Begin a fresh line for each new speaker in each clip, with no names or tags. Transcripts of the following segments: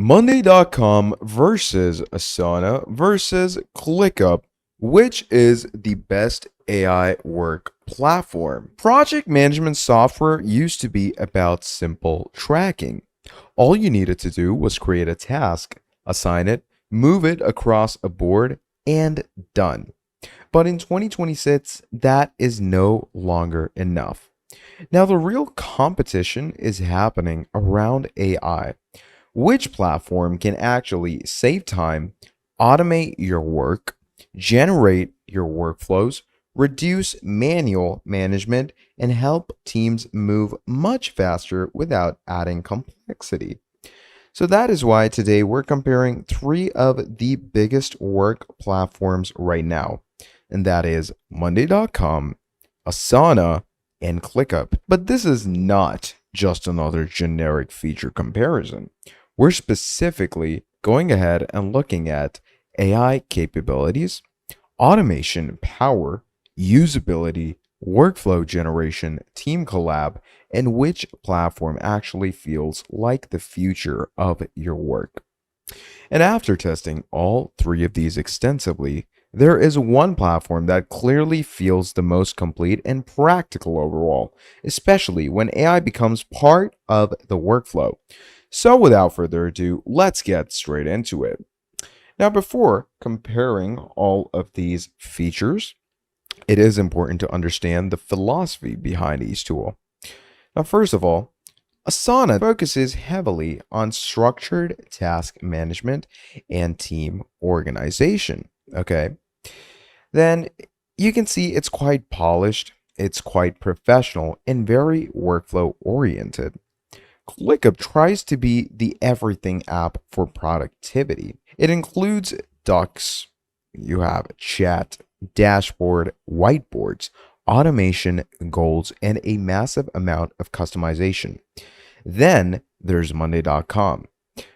Monday.com versus Asana versus Clickup, which is the best AI work platform. Project management software used to be about simple tracking. All you needed to do was create a task, assign it, move it across a board, and done. But in 2026, that is no longer enough. Now, the real competition is happening around AI. Which platform can actually save time, automate your work, generate your workflows, reduce manual management, and help teams move much faster without adding complexity? So that is why today we're comparing three of the biggest work platforms right now, and that is Monday.com, Asana, and ClickUp. But this is not just another generic feature comparison. We're specifically going ahead and looking at AI capabilities, automation power, usability, workflow generation, team collab, and which platform actually feels like the future of your work. And after testing all three of these extensively, there is one platform that clearly feels the most complete and practical overall, especially when AI becomes part of the workflow. So without further ado, let's get straight into it. Now, before comparing all of these features, it is important to understand the philosophy behind each tool. Now, first of all, Asana focuses heavily on structured task management and team organization. Okay. Then you can see it's quite polished, it's quite professional, and very workflow oriented. ClickUp tries to be the everything app for productivity. It includes docs, you have chat, dashboard, whiteboards, automation, goals, and a massive amount of customization. Then there's Monday.com.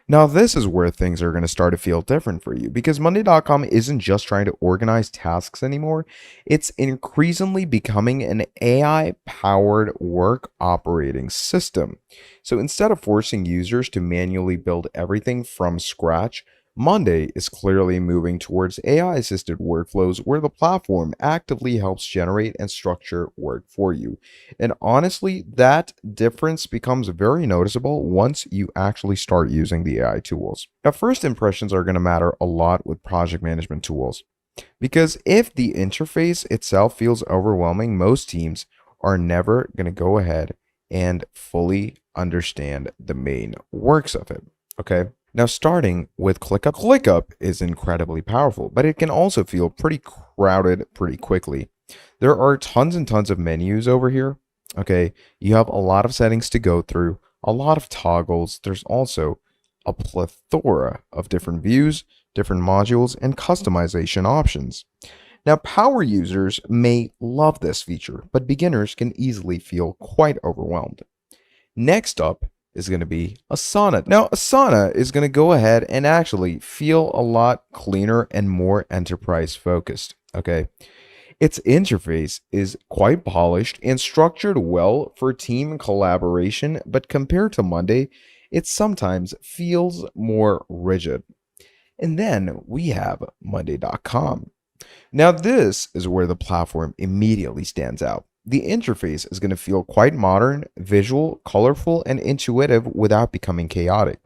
Now, this is where things are going to start to feel different for you because Monday.com isn't just trying to organize tasks anymore. It's increasingly becoming an AI powered work operating system. So instead of forcing users to manually build everything from scratch, Monday is clearly moving towards AI assisted workflows where the platform actively helps generate and structure work for you. And honestly, that difference becomes very noticeable once you actually start using the AI tools. Now, first impressions are going to matter a lot with project management tools because if the interface itself feels overwhelming, most teams are never going to go ahead and fully understand the main works of it. Okay. Now, starting with ClickUp, ClickUp is incredibly powerful, but it can also feel pretty crowded pretty quickly. There are tons and tons of menus over here. Okay, you have a lot of settings to go through, a lot of toggles. There's also a plethora of different views, different modules, and customization options. Now, power users may love this feature, but beginners can easily feel quite overwhelmed. Next up is going to be Asana. Now, Asana is going to go ahead and actually feel a lot cleaner and more enterprise focused. Okay. Its interface is quite polished and structured well for team collaboration, but compared to Monday, it sometimes feels more rigid. And then we have Monday.com. Now, this is where the platform immediately stands out. The interface is going to feel quite modern, visual, colorful, and intuitive without becoming chaotic.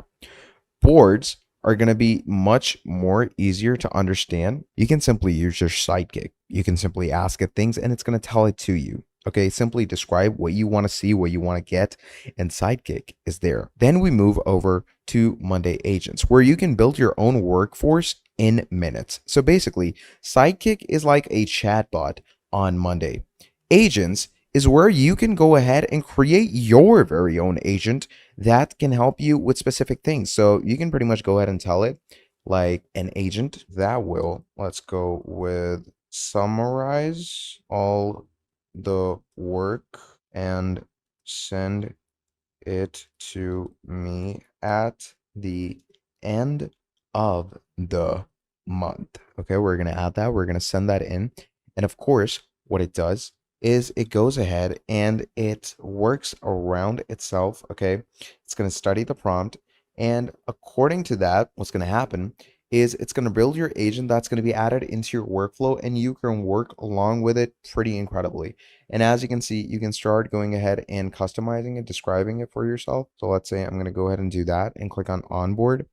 Boards are going to be much more easier to understand. You can simply use your Sidekick. You can simply ask it things and it's going to tell it to you. Okay, simply describe what you want to see, what you want to get, and Sidekick is there. Then we move over to Monday Agents, where you can build your own workforce in minutes. So basically, Sidekick is like a chatbot on Monday. Agents is where you can go ahead and create your very own agent that can help you with specific things. So you can pretty much go ahead and tell it like an agent that will, let's go with summarize all the work and send it to me at the end of the month. Okay, we're going to add that. We're going to send that in. And of course, what it does is it goes ahead and it works around itself. Okay, it's going to study the prompt And according to that, what's going to happen is it's going to build your agent that's going to be added into your workflow, and you can work along with it pretty incredibly. And as you can see, you can start going ahead and customizing it, describing it for yourself. So let's say I'm going to go ahead and do that and click on onboard.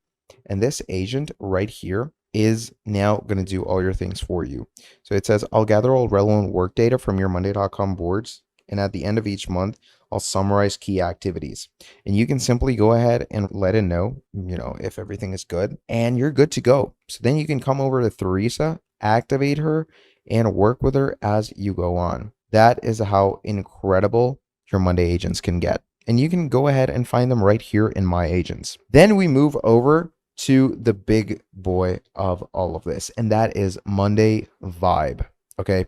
And this agent right here is now going to do all your things for you. So it says, I'll gather all relevant work data from your Monday.com boards. And at the end of each month, I'll summarize key activities. And you can simply go ahead and let it know, if everything is good, and you're good to go. So then you can come over to Theresa, activate her, and work with her as you go on. That is how incredible your Monday agents can get. And you can go ahead and find them right here in My Agents. Then we move over to the big boy of all of this, and that is Monday Vibe. Okay.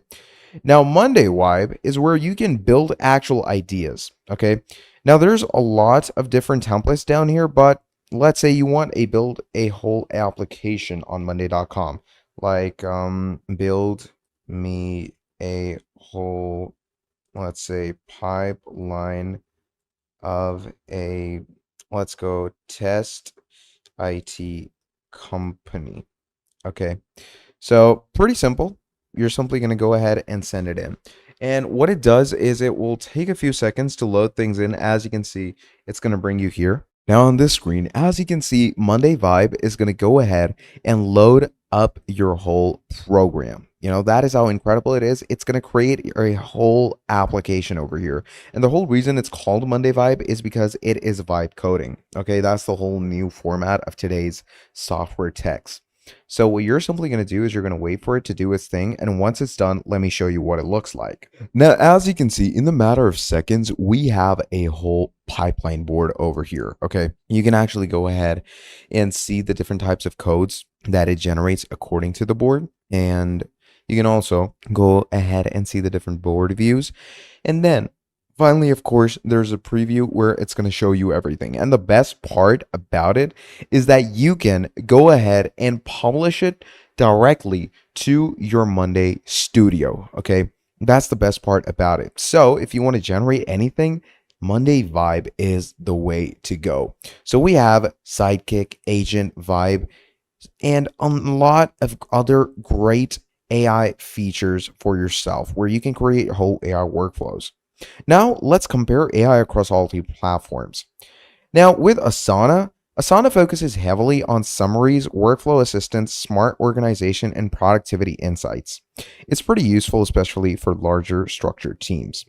Now, Monday Vibe is where you can build actual ideas. Okay. Now, there's a lot of different templates down here, but let's say you want to build a whole application on Monday.com, like build me a whole, let's say, pipeline of a, let's go, test IT company. Okay, so pretty simple. You're simply going to go ahead and send it in. And what it does is it will take a few seconds to load things in. As you can see, it's going to bring you here. Now on this screen, as you can see, Monday Vibe is going to go ahead and load up your whole program. That is how incredible it is. It's going to create a whole application over here. And the whole reason it's called Monday Vibe is because it is vibe coding. Okay, that's the whole new format of today's software techs. So what you're simply going to do is you're going to wait for it to do its thing. And once it's done, let me show you what it looks like. Now, as you can see, in the matter of seconds, we have a whole pipeline board over here. Okay, you can actually go ahead and see the different types of codes that it generates according to the board. And you can also go ahead and see the different board views. And then finally, of course, there's a preview where it's going to show you everything. And the best part about it is that you can go ahead and publish it directly to your Monday Studio. Okay, that's the best part about it. So if you want to generate anything, Monday Vibe is the way to go. So we have Sidekick, Agent, Vibe, and a lot of other great AI features for yourself where you can create whole AI workflows. Now, let's compare AI across all three platforms. Now, with Asana, Asana focuses heavily on summaries, workflow assistance, smart organization, and productivity insights. It's pretty useful, especially for larger structured teams.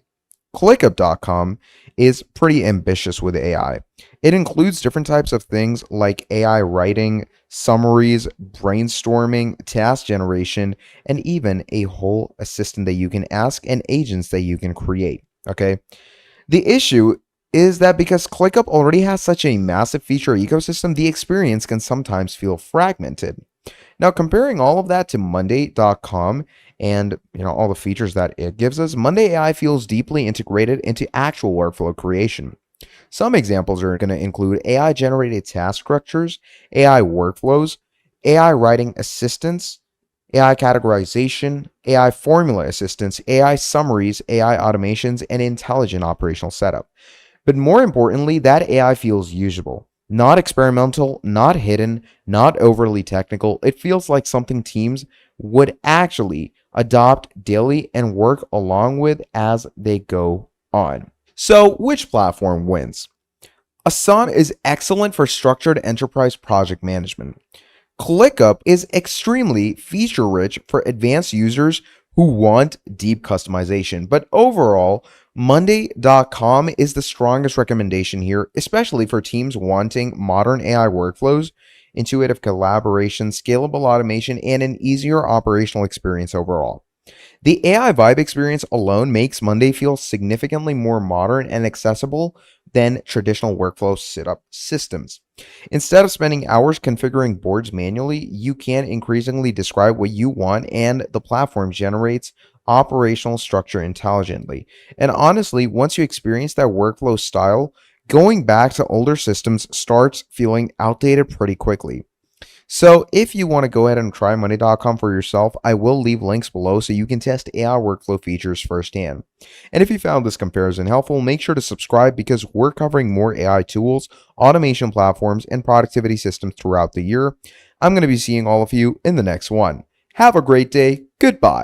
Clickup.com is pretty ambitious with AI. It includes different types of things like AI writing, summaries, brainstorming, task generation, and even a whole assistant that you can ask and agents that you can create. Okay. The issue is that because ClickUp already has such a massive feature ecosystem, the experience can sometimes feel fragmented. Now, comparing all of that to Monday.com and all the features that it gives us, Monday AI feels deeply integrated into actual workflow creation. Some examples are going to include AI generated task structures, AI workflows, AI writing assistance, AI categorization, AI formula assistance, AI summaries, AI automations, and intelligent operational setup. But more importantly, that AI feels usable. Not experimental, not hidden, not overly technical. It feels like something teams would actually adopt daily and work along with as they go on. So, which platform wins? Asana is excellent for structured enterprise project management. ClickUp is extremely feature-rich for advanced users who want deep customization. But overall, Monday.com is the strongest recommendation here, especially for teams wanting modern AI workflows, intuitive collaboration, scalable automation, and an easier operational experience overall. The AI Vibe experience alone makes Monday feel significantly more modern and accessible than traditional workflow setup systems. Instead of spending hours configuring boards manually, you can increasingly describe what you want, and the platform generates operational structure intelligently. And honestly, once you experience that workflow style, going back to older systems starts feeling outdated pretty quickly. So if you want to go ahead and try money.com for yourself, I will leave links below so you can test AI workflow features firsthand. And if you found this comparison helpful, make sure to subscribe because we're covering more AI tools, automation platforms, and productivity systems throughout the year. I'm going to be seeing all of you in the next one. Have a great day. Goodbye.